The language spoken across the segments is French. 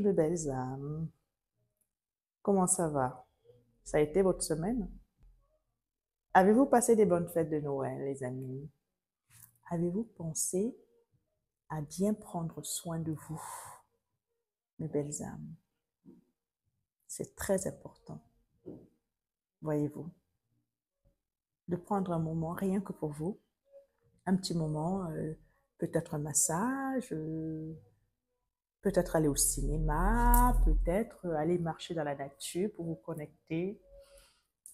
de belles âmes. Comment ça va? Ça a été votre semaine? Avez-vous passé des bonnes fêtes de Noël, les amis? Avez-vous pensé à bien prendre soin de vous, mes belles âmes? C'est très important, voyez-vous, de prendre un moment rien que pour vous, un petit moment, peut-être un massage, peut-être aller au cinéma, peut-être aller marcher dans la nature pour vous connecter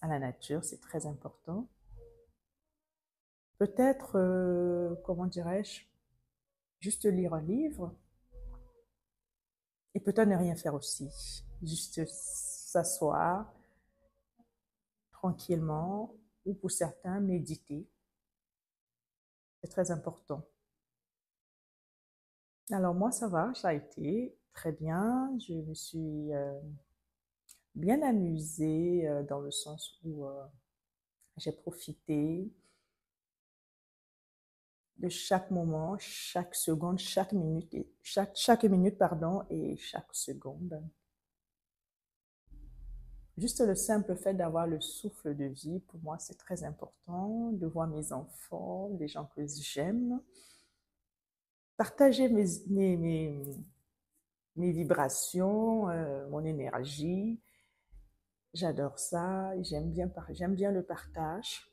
à la nature, c'est très important. Peut-être, comment dirais-je, juste lire un livre et peut-être ne rien faire aussi. Juste s'asseoir tranquillement ou pour certains, méditer. C'est très important. Alors moi, ça va, ça a été très bien. Je me suis bien amusée dans le sens où j'ai profité de chaque moment, chaque seconde, chaque minute, chaque minute, pardon, et chaque seconde. Juste le simple fait d'avoir le souffle de vie, pour moi, c'est très important, de voir mes enfants, les gens que j'aime, partager mes vibrations, mon énergie. J'adore ça, j'aime bien le partage.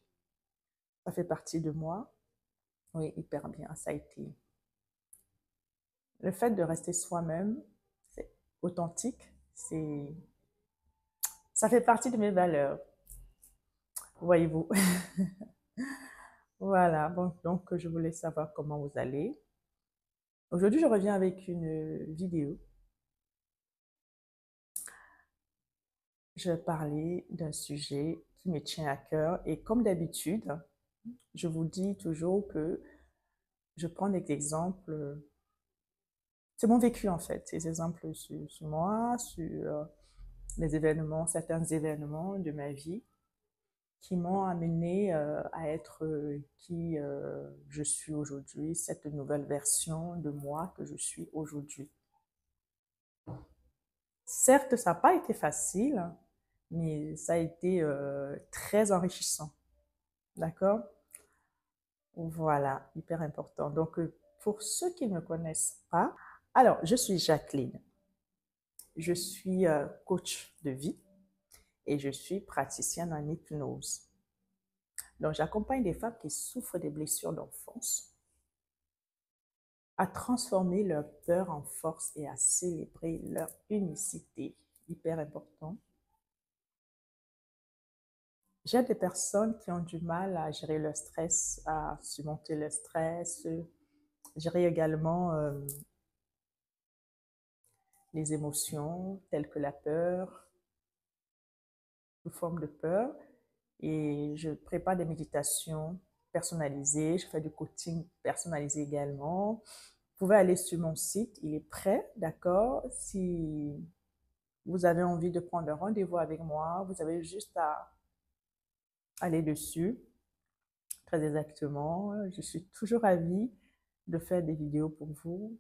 Ça fait partie de moi. Oui, hyper bien, ça a été. Le fait de rester soi-même, c'est authentique, ça fait partie de mes valeurs, voyez-vous. Voilà, bon, donc je voulais savoir comment vous allez. Aujourd'hui, je reviens avec une vidéo. Je vais parler d'un sujet qui me tient à cœur et comme d'habitude, je vous dis toujours que je prends des exemples, c'est mon vécu en fait, ces exemples sur moi, sur les événements, certains événements de ma vie qui m'ont amené à être qui je suis aujourd'hui, cette nouvelle version de moi que je suis aujourd'hui. Certes, ça n'a pas été facile, mais ça a été très enrichissant. D'accord? Voilà, hyper important. Donc, pour ceux qui ne me connaissent pas, alors, je suis Jacqueline. Je suis coach de vie et je suis praticienne en hypnose. Donc, j'accompagne des femmes qui souffrent des blessures d'enfance à transformer leur peur en force et à célébrer leur unicité. Hyper important. J'ai des personnes qui ont du mal à gérer leur stress, à surmonter le stress, gérer également les émotions telles que la peur, toute forme de peur. Et je prépare des méditations personnalisées, je fais du coaching personnalisé également. Vous pouvez aller sur mon site, il est prêt, d'accord? Si vous avez envie de prendre un rendez-vous avec moi, vous avez juste à aller dessus. Très exactement. Je suis toujours ravie de faire des vidéos pour vous.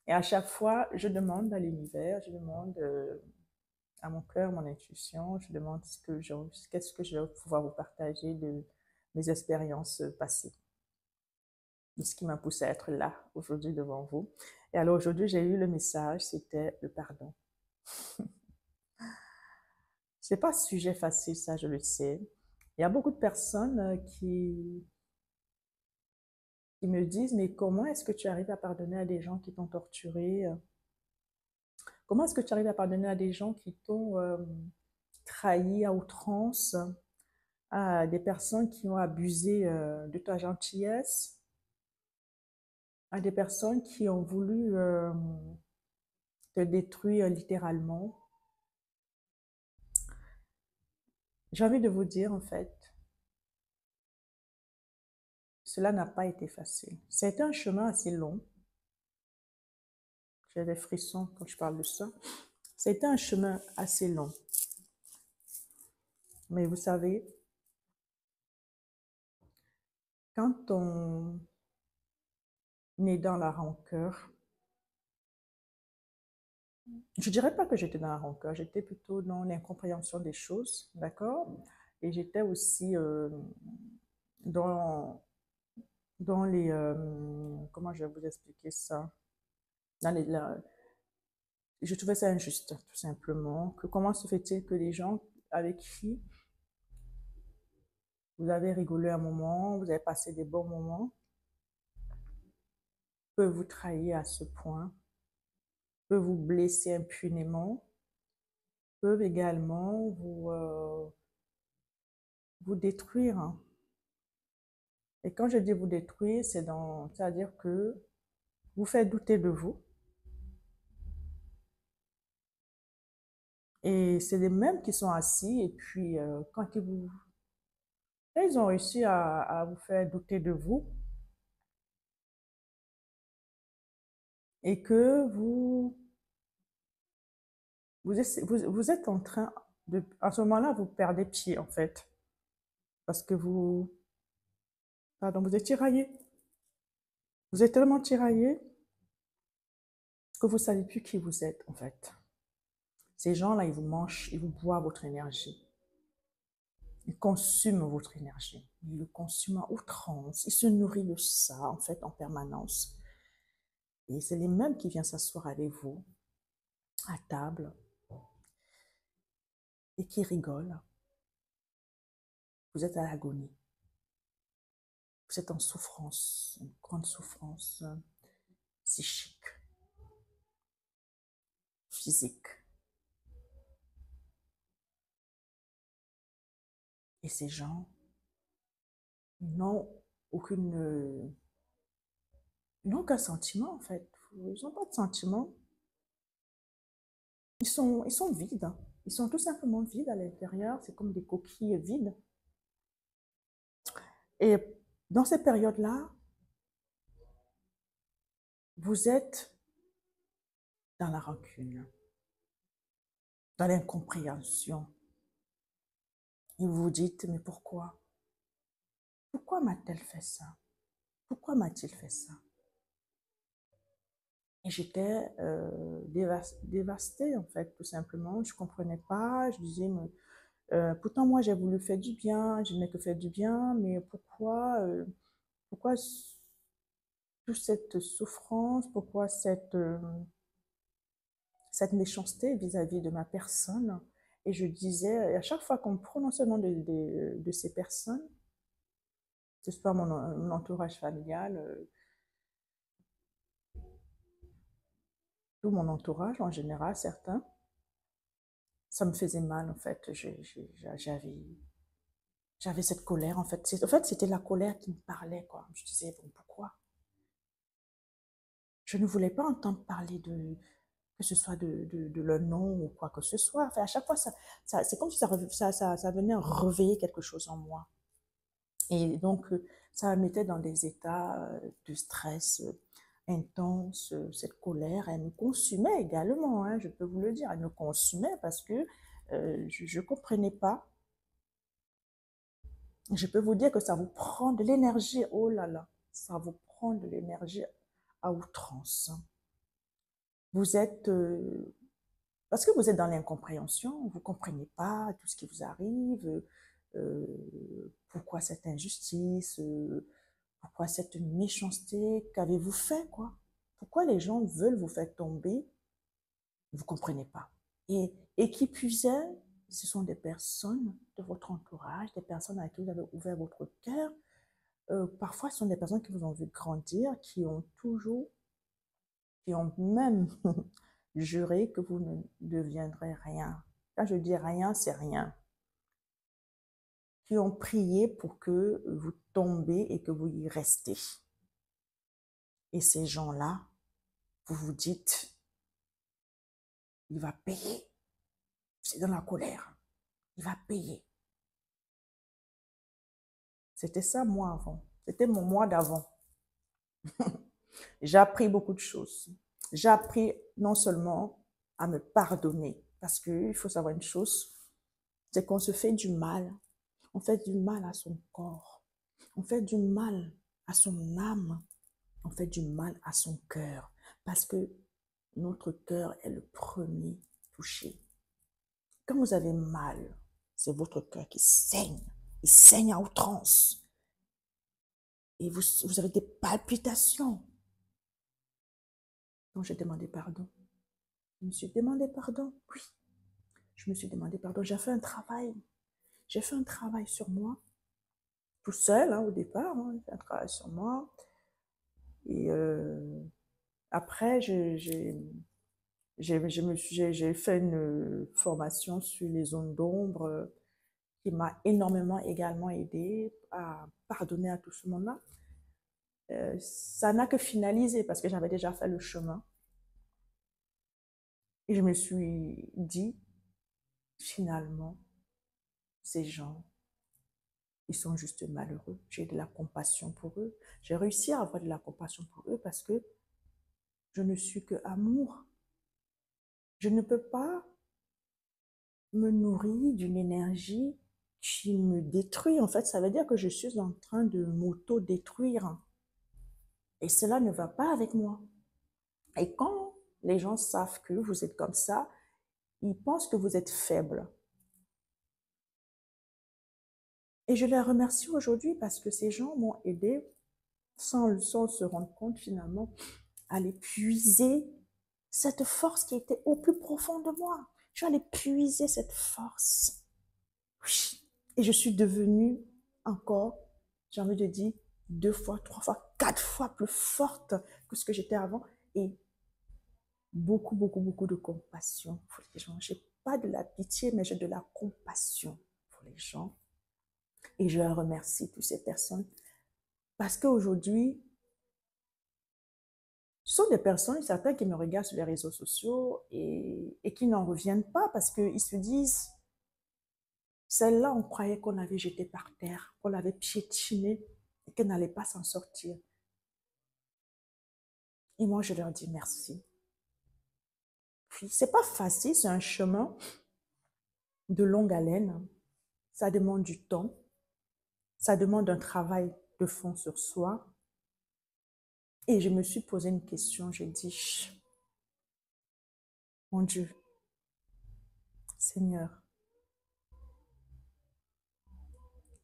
Et à chaque fois, je demande à l'univers, je demande à mon cœur, mon intuition, je demande qu'est-ce que je vais pouvoir vous partager de mes expériences passées, de ce qui m'a poussé à être là aujourd'hui devant vous. Et alors aujourd'hui, j'ai eu le message, c'était le pardon. C'est pas un sujet facile, ça, je le sais. Il y a beaucoup de personnes qui me disent, mais comment est-ce que tu arrives à pardonner à des gens qui t'ont torturé? Comment est-ce que tu arrives à pardonner à des gens qui t'ont trahi à outrance, à des personnes qui ont abusé de ta gentillesse, à des personnes qui ont voulu te détruire littéralement? J'ai envie de vous dire, en fait, cela n'a pas été facile. C'était un chemin assez long. J'ai des frissons quand je parle de ça. C'était un chemin assez long. Mais vous savez, quand on est dans la rancœur, je dirais pas que j'étais dans la rancœur, j'étais plutôt dans l'incompréhension des choses, d'accord? Et j'étais aussi dans, dans les, comment je vais vous expliquer ça? Dans je trouvais ça injuste, tout simplement. Que comment se fait-il que les gens avec qui vous avez rigolé un moment, vous avez passé des bons moments, peuvent vous trahir à ce point, peuvent vous blesser impunément, peuvent également vous détruire, hein. Et quand je dis vous détruire, c'est-à-dire que vous faites douter de vous. Et c'est les mêmes qui sont assis et puis quand ils ont réussi à vous faire douter de vous et que vous êtes en train à ce moment-là, vous perdez pied en fait parce que pardon, vous êtes tiraillé. Vous êtes tellement tiraillé que vous ne savez plus qui vous êtes en fait. Ces gens-là, ils vous mangent, ils vous boivent votre énergie. Ils consument votre énergie. Ils le consument à outrance. Ils se nourrissent de ça, en fait, en permanence. Et c'est les mêmes qui viennent s'asseoir avec vous à table et qui rigolent. Vous êtes à l'agonie. Vous êtes en souffrance, une grande souffrance psychique, physique. Et ces gens n'ont aucune, ils n'ont aucun sentiment, en fait. Ils n'ont pas de sentiment. Ils sont vides, hein. Ils sont tout simplement vides à l'intérieur. C'est comme des coquilles vides. Et dans ces périodes-là, vous êtes dans la rancune, dans l'incompréhension. Et vous vous dites, mais pourquoi? Pourquoi m'a-t-elle fait ça? Pourquoi m'a-t-il fait ça? Et j'étais dévastée, en fait, tout simplement. Je ne comprenais pas. Je disais, mais, pourtant, moi, j'ai voulu faire du bien. Je n'ai que fait du bien. Mais pourquoi toute cette souffrance? Pourquoi cette méchanceté vis-à-vis de ma personne? Et je disais, et à chaque fois qu'on prononçait le nom de ces personnes, que ce soit mon entourage familial, tout mon entourage en général, certains, ça me faisait mal en fait. J'avais cette colère en fait. En fait, c'était la colère qui me parlait quoi. Je disais, bon, pourquoi? Je ne voulais pas entendre parler que ce soit de leur nom ou quoi que ce soit. Enfin, à chaque fois, c'est comme si ça venait réveiller quelque chose en moi. Et donc, ça me mettait dans des états de stress intense, cette colère, elle me consumait également, hein, je peux vous le dire, elle me consumait parce que je ne comprenais pas. Je peux vous dire que ça vous prend de l'énergie, oh là là, ça vous prend de l'énergie à outrance. Vous êtes, parce que vous êtes dans l'incompréhension, vous ne comprenez pas tout ce qui vous arrive, pourquoi cette injustice, pourquoi cette méchanceté, qu'avez-vous fait, quoi? Pourquoi les gens veulent vous faire tomber? Vous ne comprenez pas. Et qui puisait, ce sont des personnes de votre entourage, des personnes à qui vous avez ouvert votre cœur. Parfois, ce sont des personnes qui vous ont vu grandir, qui ont même juré que vous ne deviendrez rien. Quand je dis rien, c'est rien. Qui ont prié pour que vous tombez et que vous y restez. Et ces gens-là, vous vous dites, il va payer. C'est dans la colère. Il va payer. C'était ça, moi, avant. C'était mon moi d'avant. J'ai appris beaucoup de choses. J'ai appris non seulement à me pardonner, parce qu'il faut savoir une chose, c'est qu'on se fait du mal. On fait du mal à son corps. On fait du mal à son âme. On fait du mal à son cœur. Parce que notre cœur est le premier touché. Quand vous avez mal, c'est votre cœur qui saigne. Il saigne à outrance. Et vous avez des palpitations. Donc, j'ai demandé pardon. Je me suis demandé pardon. Oui, je me suis demandé pardon. J'ai fait un travail. J'ai fait un travail sur moi. Tout seul, au départ. J'ai fait un travail sur moi. Et après, j'ai fait une formation sur les zones d'ombre qui m'a énormément également aidé à pardonner à tout ce monde-là. Ça n'a que finalisé parce que j'avais déjà fait le chemin. Et je me suis dit, finalement, ces gens, ils sont juste malheureux. J'ai de la compassion pour eux. J'ai réussi à avoir de la compassion pour eux parce que je ne suis que amour. Je ne peux pas me nourrir d'une énergie qui me détruit. En fait, ça veut dire que je suis en train de m'auto-détruire. Et cela ne va pas avec moi. Et quand les gens savent que vous êtes comme ça, ils pensent que vous êtes faible. Et je les remercie aujourd'hui parce que ces gens m'ont aidé sans se rendre compte finalement à aller puiser cette force qui était au plus profond de moi. Je suis allée puiser cette force. Oui. Et je suis devenue encore, j'ai envie de dire, 2 fois, 3 fois, 4 fois plus forte que ce que j'étais avant. Et beaucoup, beaucoup, beaucoup de compassion pour les gens. Je n'ai pas de la pitié, mais j'ai de la compassion pour les gens. Et je remercie toutes ces personnes parce qu'aujourd'hui, ce sont des personnes, certains qui me regardent sur les réseaux sociaux et qui n'en reviennent pas parce qu'ils se disent, celle-là, on croyait qu'on l'avait jetée par terre, qu'on l'avait piétinée et qu'elle n'allait pas s'en sortir. Et moi, je leur dis merci. Puis, c'est pas facile, c'est un chemin de longue haleine. Ça demande du temps. Ça demande un travail de fond sur soi. Et je me suis posé une question. Je dis, mon Dieu, Seigneur,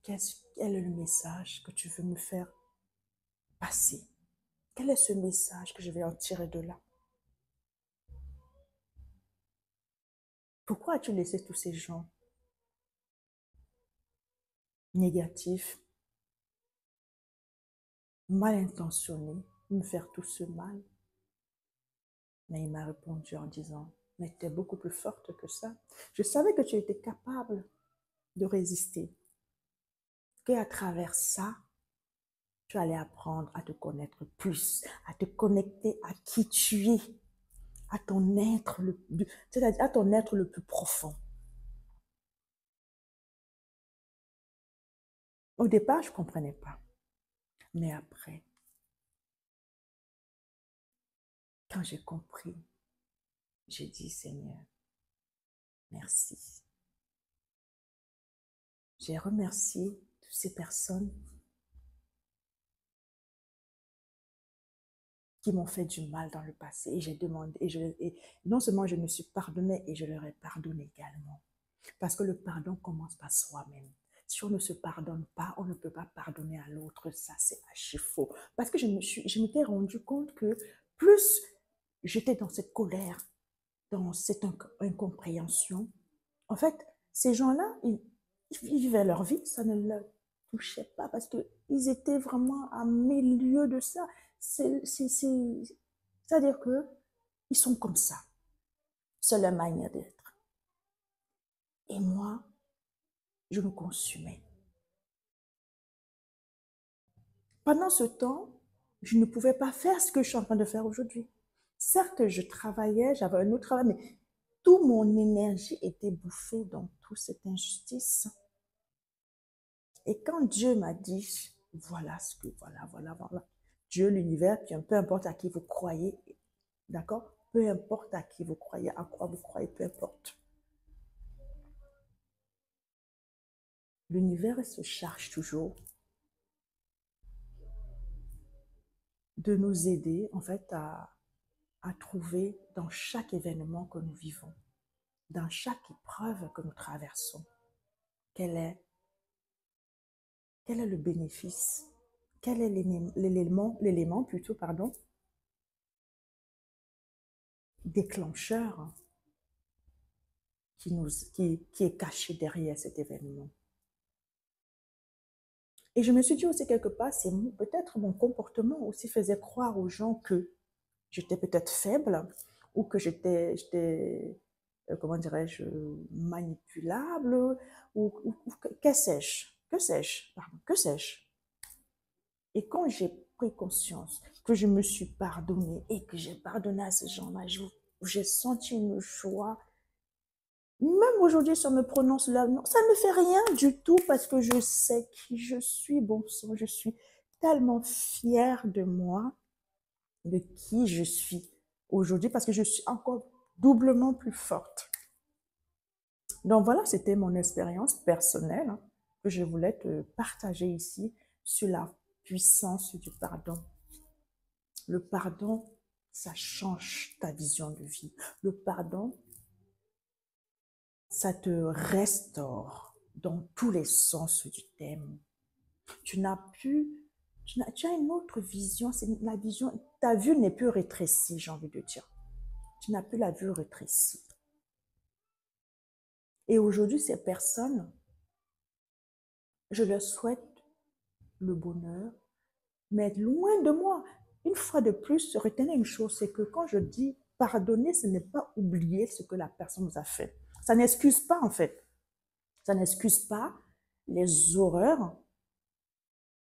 quel est le message que tu veux me faire passer? Quel est ce message que je vais en tirer de là? Pourquoi as-tu laissé tous ces gens négatifs, mal intentionnés, me faire tout ce mal? Mais il m'a répondu en disant, mais tu es beaucoup plus forte que ça. Je savais que tu étais capable de résister, qu'à travers ça, tu allais apprendre à te connaître plus, à te connecter à qui tu es, à ton être c'est-à-dire à ton être le plus profond. Au départ, je ne comprenais pas. Mais après, quand j'ai compris, j'ai dit, Seigneur, merci. J'ai remercié toutes ces personnes qui m'ont fait du mal dans le passé. Et j'ai demandé, et non seulement je me suis pardonnée, et je leur ai pardonné également. Parce que le pardon commence par soi-même. Si on ne se pardonne pas, on ne peut pas pardonner à l'autre. Ça, c'est archi faux. Parce que je m'étais rendu compte que plus j'étais dans cette colère, dans cette incompréhension, en fait, ces gens-là, ils vivaient leur vie, ça ne leur touchait pas parce qu'ils étaient vraiment à milieu de ça. C'est-à-dire qu'ils sont comme ça. C'est leur manière d'être. Et moi, je me consumais. Pendant ce temps, je ne pouvais pas faire ce que je suis en train de faire aujourd'hui. Certes, je travaillais, j'avais un autre travail, mais toute mon énergie était bouffée dans toute cette injustice. Et quand Dieu m'a dit, voilà ce que, voilà, Dieu, l'univers, puis peu importe à qui vous croyez, d'accord? Peu importe à qui vous croyez, à quoi vous croyez, peu importe. L'univers se charge toujours de nous aider, en fait, à à trouver dans chaque événement que nous vivons, dans chaque épreuve que nous traversons. Quel est le bénéfice? Quel est l'élément plutôt, pardon, déclencheur qui est caché derrière cet événement? Et je me suis dit aussi quelque part, c'est peut-être mon comportement aussi faisait croire aux gens que j'étais peut-être faible ou que j'étais comment dirais-je, manipulable ou que sais-je, pardon, que sais-je. Et quand j'ai pris conscience que je me suis pardonnée et que j'ai pardonné à ces gens-là, j'ai senti une joie. Même aujourd'hui, si on me prononce là, non, ça ne me fait rien du tout parce que je sais qui je suis, bon sang, je suis tellement fière de moi, de qui je suis aujourd'hui parce que je suis encore doublement plus forte. Donc voilà, c'était mon expérience personnelle que je voulais te partager ici sur la puissance du pardon. Le pardon, ça change ta vision de vie. Le pardon, ça te restaure dans tous les sens du thème. Tu as une autre vision, c'est la vision, ta vue n'est plus rétrécie, j'ai envie de dire. Tu n'as plus la vue rétrécie. Et aujourd'hui, ces personnes, je leur souhaite le bonheur, mais loin de moi. Une fois de plus, retenez une chose, c'est que quand je dis pardonner, ce n'est pas oublier ce que la personne nous a fait. Ça n'excuse pas, en fait. Ça n'excuse pas les horreurs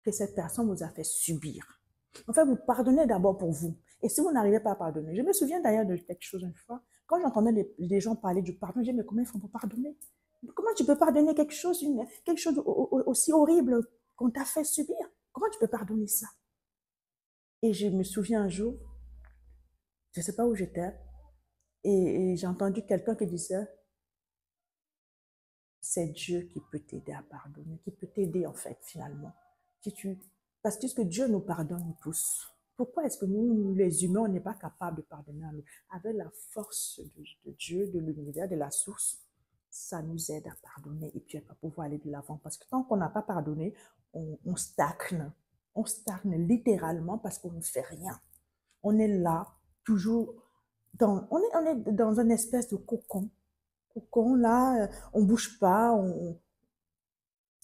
que cette personne vous a fait subir. En fait, vous pardonnez d'abord pour vous. Et si vous n'arrivez pas à pardonner, je me souviens d'ailleurs de quelque chose une fois, quand j'entendais les gens parler du pardon, je disais, mais comment ils font pour pardonner? Comment tu peux pardonner quelque chose aussi horrible qu'on t'a fait subir? Comment tu peux pardonner ça? Et je me souviens un jour, je ne sais pas où j'étais, et j'ai entendu quelqu'un qui disait, c'est Dieu qui peut t'aider à pardonner, qui peut t'aider en fait finalement. Si tu... Parce que Dieu nous pardonne tous. Pourquoi est-ce que nous, les humains, on n'est pas capable de pardonner à nous? Avec la force de Dieu, de l'univers, de la source, ça nous aide à pardonner et puis à pouvoir aller de l'avant. Parce que tant qu'on n'a pas pardonné, on stagne. On stagne littéralement parce qu'on ne fait rien. On est là, toujours, on est dans une espèce de cocon là, on ne bouge pas,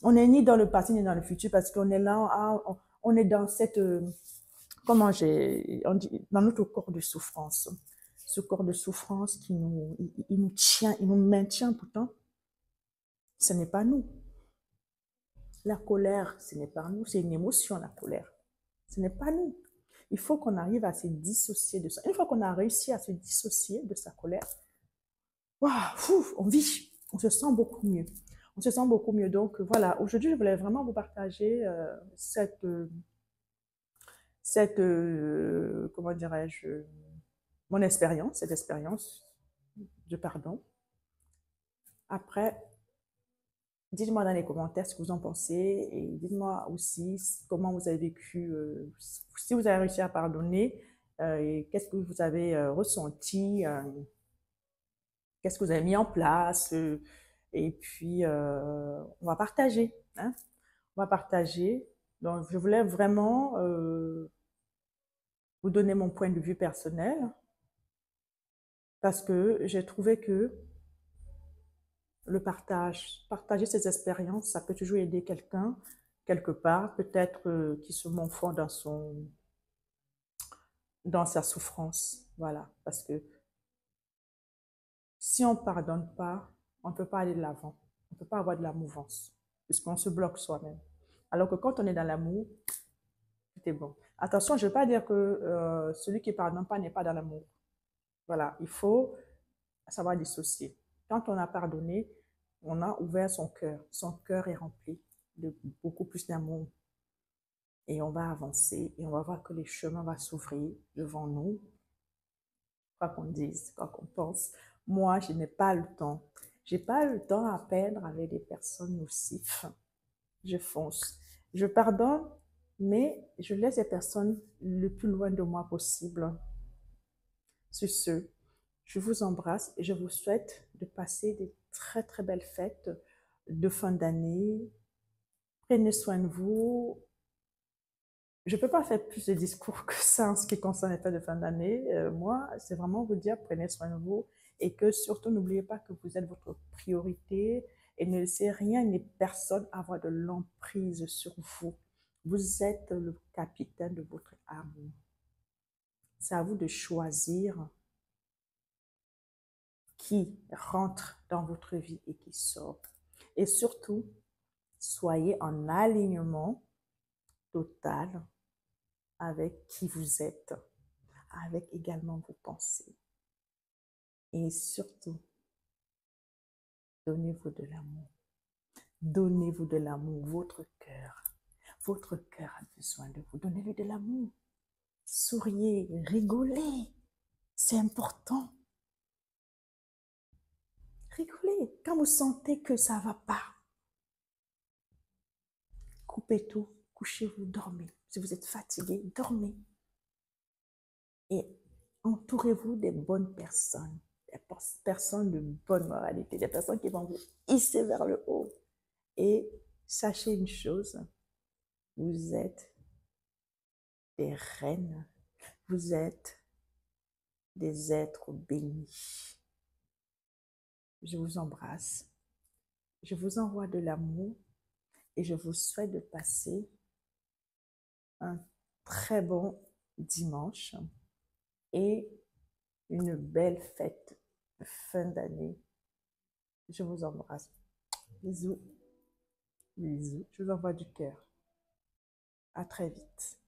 on n'est ni dans le passé ni dans le futur parce qu'on est là, on est dans cette, dans notre corps de souffrance. Ce corps de souffrance il nous tient, il nous maintient pourtant, ce n'est pas nous. La colère, ce n'est pas nous, c'est une émotion, la colère. Ce n'est pas nous. Il faut qu'on arrive à se dissocier de ça. Une fois qu'on a réussi à se dissocier de sa colère, waouh, on vit, on se sent beaucoup mieux. On se sent beaucoup mieux. Donc voilà, aujourd'hui, je voulais vraiment vous partager comment dirais-je, mon expérience, cette expérience de pardon. Après, dites-moi dans les commentaires ce que vous en pensez et dites-moi aussi comment vous avez vécu, si vous avez réussi à pardonner, et qu'est-ce que vous avez ressenti, qu'est-ce que vous avez mis en place, et puis on va partager, hein? On va partager. Donc, je voulais vraiment vous donner mon point de vue personnel parce que j'ai trouvé que le partager ses expériences, ça peut toujours aider quelqu'un quelque part, peut-être qui se confond dans sa souffrance. Voilà, parce que si on ne pardonne pas, on ne peut pas aller de l'avant, on ne peut pas avoir de la mouvance, puisqu'on se bloque soi-même. Alors que quand on est dans l'amour, tout est bon. Attention, je ne veux pas dire que celui qui ne pardonne pas n'est pas dans l'amour. Voilà, il faut savoir dissocier. Quand on a pardonné, on a ouvert son cœur. Son cœur est rempli de beaucoup plus d'amour. Et on va avancer et on va voir que les chemins vont s'ouvrir devant nous. Quoi qu'on dise, quoi qu'on pense. Moi, je n'ai pas le temps. Je n'ai pas le temps à perdre avec des personnes nocives. Je fonce. Je pardonne, mais je laisse les personnes le plus loin de moi possible. Sur ce, je vous embrasse et je vous souhaite de passer des très très belles fêtes de fin d'année. Prenez soin de vous. Je ne peux pas faire plus de discours que ça en ce qui concerne les fêtes de fin d'année. Moi, c'est vraiment vous dire, prenez soin de vous et que surtout, n'oubliez pas que vous êtes votre priorité et ne laissez rien ni personne avoir de l'emprise sur vous. Vous êtes le capitaine de votre amour. C'est à vous de choisir qui rentre dans votre vie et qui sort. Et surtout, soyez en alignement total avec qui vous êtes, avec également vos pensées. Et surtout, donnez-vous de l'amour. Donnez-vous de l'amour, votre cœur. Votre cœur a besoin de vous. Donnez-lui de l'amour. Souriez, rigolez. C'est important. Rigolez. Quand vous sentez que ça ne va pas, coupez tout, couchez-vous, dormez. Si vous êtes fatigué, dormez. Et entourez-vous des bonnes personnes, des personnes de bonne moralité, des personnes qui vont vous hisser vers le haut. Et sachez une chose, vous êtes des reines, vous êtes des êtres bénis. Je vous embrasse, je vous envoie de l'amour et je vous souhaite de passer un très bon dimanche et une belle fête de fin d'année. Je vous embrasse. Bisous. Bisous. Je vous envoie du cœur. À très vite.